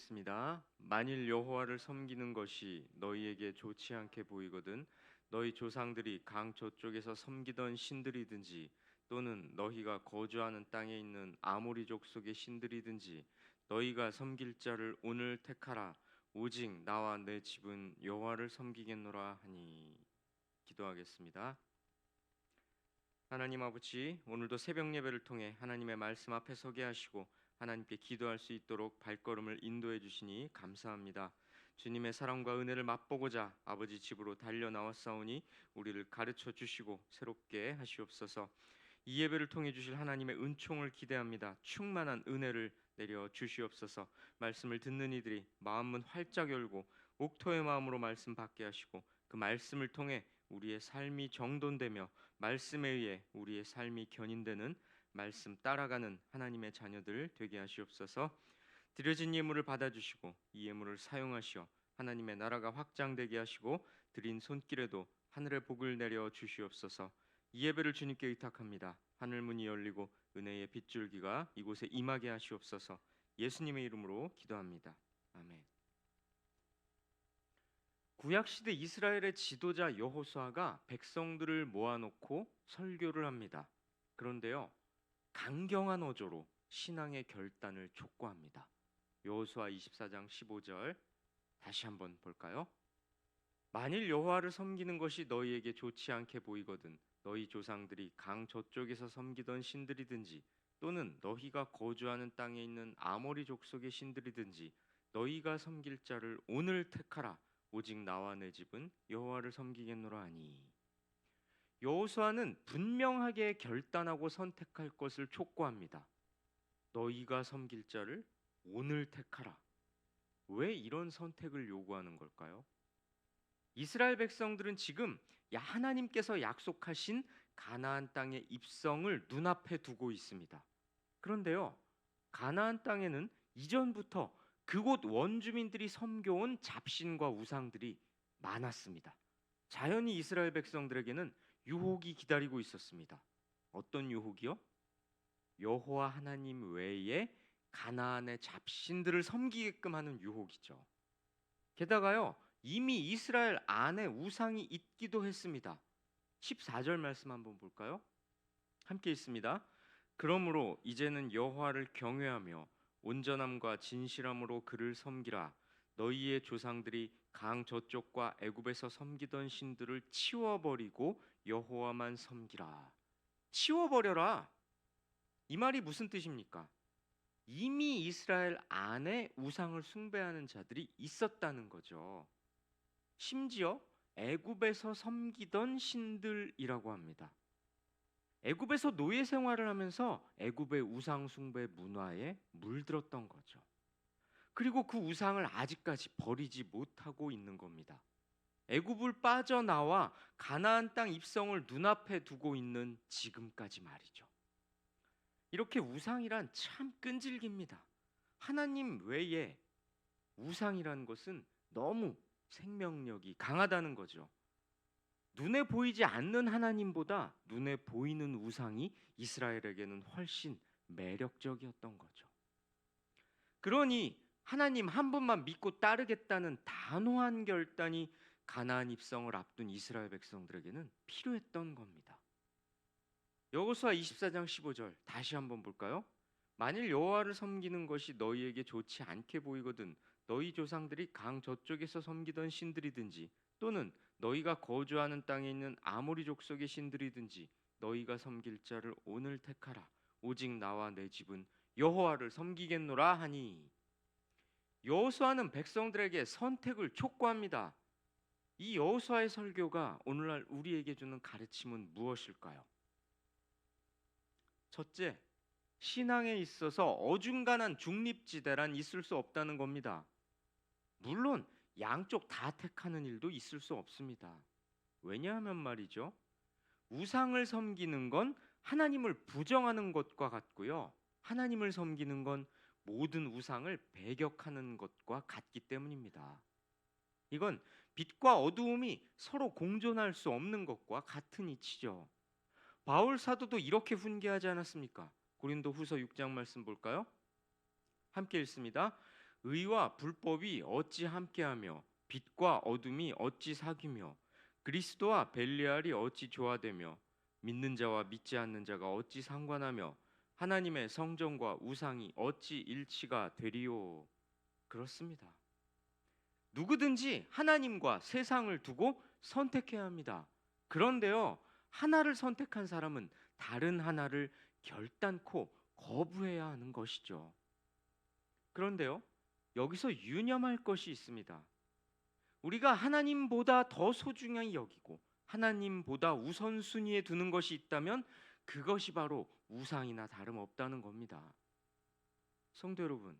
읽겠습니다. 만일 여호와를 섬기는 것이 너희에게 좋지 않게 보이거든 너희 조상들이 강 저쪽에서 섬기던 신들이든지 또는 너희가 거주하는 땅에 있는 아모리 족속의 신들이든지 너희가 섬길 자를 오늘 택하라. 오직 나와 내 집은 여호와를 섬기겠노라 하니. 기도하겠습니다. 하나님 아버지, 오늘도 새벽 예배를 통해 하나님의 말씀 앞에 서게 하시고 하나님께 기도할 수 있도록 발걸음을 인도해 주시니 감사합니다. 주님의 사랑과 은혜를 맛보고자 아버지 집으로 달려 나왔사오니 우리를 가르쳐 주시고 새롭게 하시옵소서. 이 예배를 통해 주실 하나님의 은총을 기대합니다. 충만한 은혜를 내려 주시옵소서. 말씀을 듣는 이들이 마음은 활짝 열고 옥토의 마음으로 말씀 받게 하시고 그 말씀을 통해 우리의 삶이 정돈되며 말씀에 의해 우리의 삶이 견인되는 말씀 따라가는 하나님의 자녀들 되게 하시옵소서. 드려진 예물을 받아주시고 이 예물을 사용하시어 하나님의 나라가 확장되게 하시고 드린 손길에도 하늘의 복을 내려 주시옵소서. 이 예배를 주님께 의탁합니다. 하늘 문이 열리고 은혜의 빗줄기가 이곳에 임하게 하시옵소서. 예수님의 이름으로 기도합니다. 아멘. 구약 시대 이스라엘의 지도자 여호수아가 백성들을 모아놓고 설교를 합니다. 그런데요, 강경한 어조로 신앙의 결단을 촉구합니다. 여호수아 24장 15절 다시 한번 볼까요? 만일 여호와를 섬기는 것이 너희에게 좋지 않게 보이거든 너희 조상들이 강 저쪽에서 섬기던 신들이든지 또는 너희가 거주하는 땅에 있는 아모리 족속의 신들이든지 너희가 섬길 자를 오늘 택하라. 오직 나와 내 집은 여호와를 섬기겠노라 하니. 여호수아는 분명하게 결단하고 선택할 것을 촉구합니다. 너희가 섬길 자를 오늘 택하라. 왜 이런 선택을 요구하는 걸까요? 이스라엘 백성들은 지금 하나님께서 약속하신 가나안 땅의 입성을 눈앞에 두고 있습니다. 그런데요, 가나안 땅에는 이전부터 그곳 원주민들이 섬겨온 잡신과 우상들이 많았습니다. 자연히 이스라엘 백성들에게는 유혹이 기다리고 있었습니다. 어떤 유혹이요? 여호와 하나님 외에 가나안의 잡신들을 섬기게끔 하는 유혹이죠. 게다가요, 이미 이스라엘 안에 우상이 있기도 했습니다. 14절 말씀 한번 볼까요? 함께 읽습니다. 그러므로 이제는 여호와를 경외하며 온전함과 진실함으로 그를 섬기라. 너희의 조상들이 강 저쪽과 애굽에서 섬기던 신들을 치워버리고 여호와만 섬기라. 치워버려라. 이 말이 무슨 뜻입니까? 이미 이스라엘 안에 우상을 숭배하는 자들이 있었다는 거죠. 심지어 애굽에서 섬기던 신들이라고 합니다. 애굽에서 노예 생활을 하면서 애굽의 우상 숭배 문화에 물들었던 거죠. 그리고 그 우상을 아직까지 버리지 못하고 있는 겁니다. 애굽을 빠져나와 가나안 땅 입성을 눈앞에 두고 있는 지금까지 말이죠. 이렇게 우상이란 참 끈질깁니다. 하나님 외에 우상이라는 것은 너무 생명력이 강하다는 거죠. 눈에 보이지 않는 하나님보다 눈에 보이는 우상이 이스라엘에게는 훨씬 매력적이었던 거죠. 그러니 하나님 한 분만 믿고 따르겠다는 단호한 결단이 가나안 입성을 앞둔 이스라엘 백성들에게는 필요했던 겁니다. 여호수아 24장 15절 다시 한번 볼까요? 만일 여호와를 섬기는 것이 너희에게 좋지 않게 보이거든 너희 조상들이 강 저쪽에서 섬기던 신들이든지 또는 너희가 거주하는 땅에 있는 아모리 족속의 신들이든지 너희가 섬길 자를 오늘 택하라. 오직 나와 내 집은 여호와를 섬기겠노라 하니. 여호수아는 백성들에게 선택을 촉구합니다. 이 여호수아의 설교가 오늘날 우리에게 주는 가르침은 무엇일까요? 첫째, 신앙에 있어서 어중간한 중립지대란 있을 수 없다는 겁니다. 물론 양쪽 다 택하는 일도 있을 수 없습니다. 왜냐하면 말이죠, 우상을 섬기는 건 하나님을 부정하는 것과 같고요, 하나님을 섬기는 건 모든 우상을 배격하는 것과 같기 때문입니다. 이건 빛과 어두움이 서로 공존할 수 없는 것과 같은 이치죠. 바울 사도도 이렇게 훈계하지 않았습니까? 고린도 후서 6장 말씀 볼까요? 함께 읽습니다. 의와 불법이 어찌 함께하며 빛과 어둠이 어찌 사귀며 그리스도와 벨리알이 어찌 조화되며 믿는 자와 믿지 않는 자가 어찌 상관하며 하나님의 성전과 우상이 어찌 일치가 되리요. 그렇습니다. 누구든지 하나님과 세상을 두고 선택해야 합니다. 그런데요, 하나를 선택한 사람은 다른 하나를 결단코 거부해야 하는 것이죠. 그런데요, 여기서 유념할 것이 있습니다. 우리가 하나님보다 더 소중히 여기고 하나님보다 우선순위에 두는 것이 있다면 그것이 바로 우상이나 다름없다는 겁니다. 성도 여러분,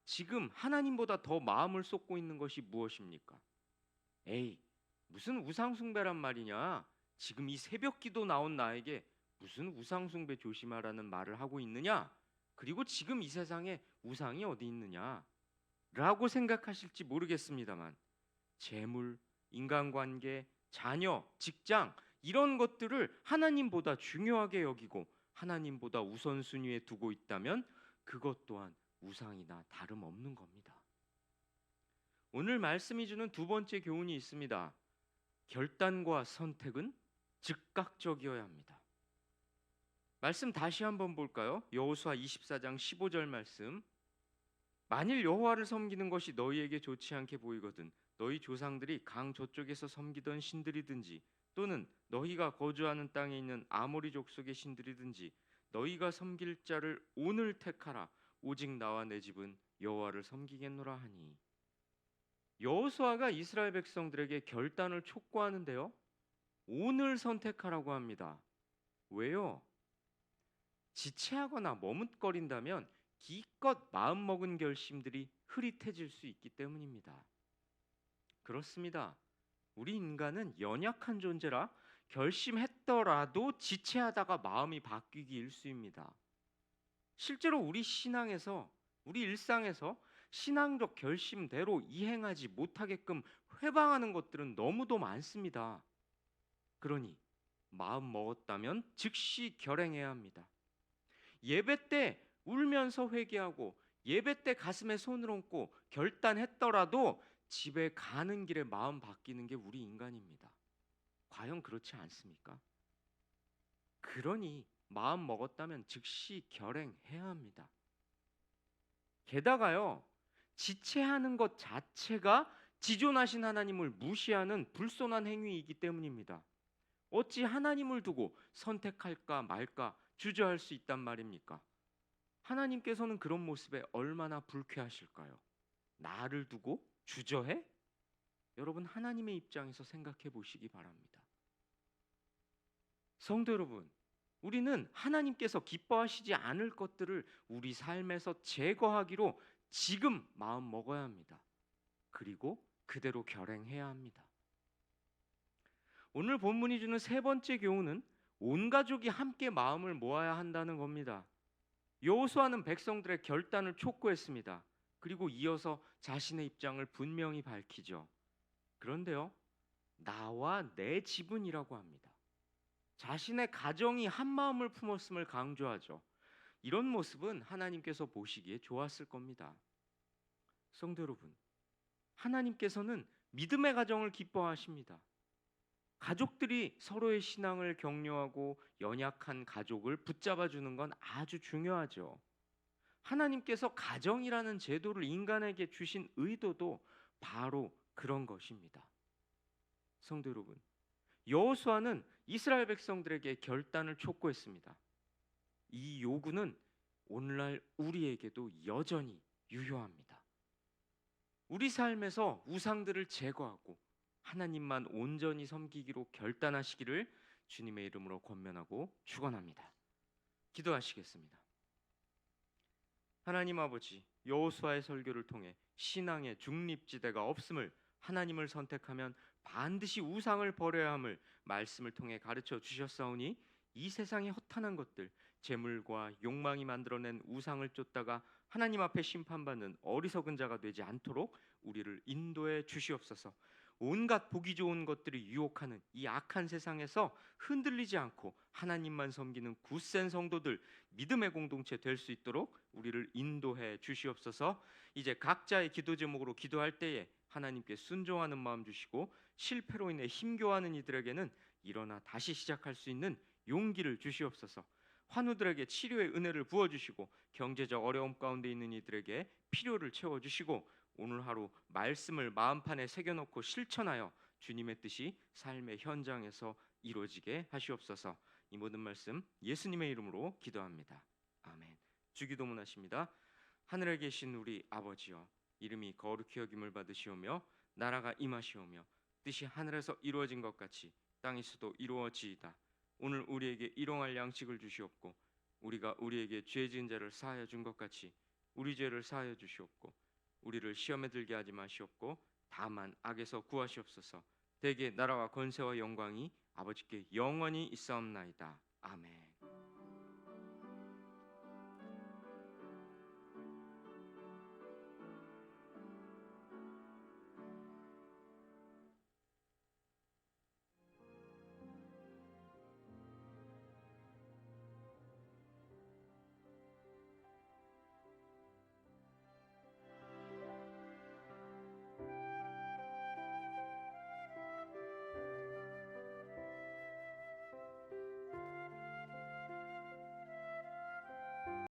지금 하나님보다 더 마음을 쏟고 있는 것이 무엇입니까? 에이, 무슨 우상숭배란 말이냐? 지금 이 새벽기도 나온 나에게 무슨 우상숭배 조심하라는 말을 하고 있느냐? 그리고 지금 이 세상에 우상이 어디 있느냐? 라고 생각하실지 모르겠습니다만 재물, 인간관계, 자녀, 직장 이런 것들을 하나님보다 중요하게 여기고 하나님보다 우선순위에 두고 있다면 그것 또한 우상이나 다름없는 겁니다. 오늘 말씀이 주는 두 번째 교훈이 있습니다. 결단과 선택은 즉각적이어야 합니다. 말씀 다시 한번 볼까요? 여호수아 24장 15절 말씀. 만일 여호와를 섬기는 것이 너희에게 좋지 않게 보이거든 너희 조상들이 강 저쪽에서 섬기던 신들이든지 또는 너희가 거주하는 땅에 있는 아모리 족속의 신들이든지 너희가 섬길 자를 오늘 택하라. 오직 나와 내 집은 여호와를 섬기겠노라 하니. 여호수아가 이스라엘 백성들에게 결단을 촉구하는데요, 오늘 선택하라고 합니다. 왜요? 지체하거나 머뭇거린다면 기껏 마음먹은 결심들이 흐릿해질 수 있기 때문입니다. 그렇습니다. 우리 인간은 연약한 존재라 결심했더라도 지체하다가 마음이 바뀌기 일쑤입니다. 실제로 우리 신앙에서, 우리 일상에서 신앙적 결심대로 이행하지 못하게끔 회방하는 것들은 너무도 많습니다. 그러니 마음 먹었다면 즉시 결행해야 합니다. 예배 때 울면서 회개하고 예배 때 가슴에 손을 얹고 결단했더라도 집에 가는 길에 마음 바뀌는 게 우리 인간입니다. 과연 그렇지 않습니까? 그러니 마음 먹었다면 즉시 결행해야 합니다. 게다가요, 지체하는 것 자체가 지존하신 하나님을 무시하는 불손한 행위이기 때문입니다. 어찌 하나님을 두고 선택할까 말까 주저할 수 있단 말입니까? 하나님께서는 그런 모습에 얼마나 불쾌하실까요? 나를 두고 주저해? 여러분, 하나님의 입장에서 생각해 보시기 바랍니다. 성도 여러분, 우리는 하나님께서 기뻐하시지 않을 것들을 우리 삶에서 제거하기로 지금 마음 먹어야 합니다. 그리고 그대로 결행해야 합니다. 오늘 본문이 주는 세 번째 교훈은 온 가족이 함께 마음을 모아야 한다는 겁니다. 여호수아는 백성들의 결단을 촉구했습니다. 그리고 이어서 자신의 입장을 분명히 밝히죠. 그런데요, 나와 내 집은이라고 합니다. 자신의 가정이 한 마음을 품었음을 강조하죠. 이런 모습은 하나님께서 보시기에 좋았을 겁니다. 성도 여러분, 하나님께서는 믿음의 가정을 기뻐하십니다. 가족들이 서로의 신앙을 격려하고 연약한 가족을 붙잡아 주는 건 아주 중요하죠. 하나님께서 가정이라는 제도를 인간에게 주신 의도도 바로 그런 것입니다. 성도 여러분, 여호수아는 이스라엘 백성들에게 결단을 촉구했습니다. 이 요구는 오늘날 우리에게도 여전히 유효합니다. 우리 삶에서 우상들을 제거하고 하나님만 온전히 섬기기로 결단하시기를 주님의 이름으로 권면하고 축원합니다. 기도하시겠습니다. 하나님 아버지, 여호수아의 설교를 통해 신앙의 중립지대가 없음을, 하나님을 선택하면 반드시 우상을 버려야 함을 말씀을 통해 가르쳐 주셨사오니 이 세상의 허탄한 것들, 재물과 욕망이 만들어낸 우상을 쫓다가 하나님 앞에 심판받는 어리석은 자가 되지 않도록 우리를 인도해 주시옵소서. 온갖 보기 좋은 것들이 유혹하는 이 악한 세상에서 흔들리지 않고 하나님만 섬기는 굳센 성도들, 믿음의 공동체 될 수 있도록 우리를 인도해 주시옵소서. 이제 각자의 기도 제목으로 기도할 때에 하나님께 순종하는 마음 주시고, 실패로 인해 힘겨워하는 이들에게는 일어나 다시 시작할 수 있는 용기를 주시옵소서. 환우들에게 치료의 은혜를 부어주시고, 경제적 어려움 가운데 있는 이들에게 필요를 채워주시고, 오늘 하루 말씀을 마음판에 새겨놓고 실천하여 주님의 뜻이 삶의 현장에서 이루어지게 하시옵소서. 이 모든 말씀 예수님의 이름으로 기도합니다. 아멘. 주기도문 하십니다. 하늘에 계신 우리 아버지여, 이름이 거룩히 여김을 받으시오며 나라가 임하시오며 뜻이 하늘에서 이루어진 것 같이 땅에서도 이루어지이다. 오늘 우리에게 일용할 양식을 주시옵고, 우리가 우리에게 죄 지은 자를 사하여 준 것 같이 우리 죄를 사하여 주시옵고, 우리를 시험에 들게 하지 마시옵고 다만 악에서 구하시옵소서. 대개 나라와 권세와 영광이 아버지께 영원히 있사옵나이다. 아멘.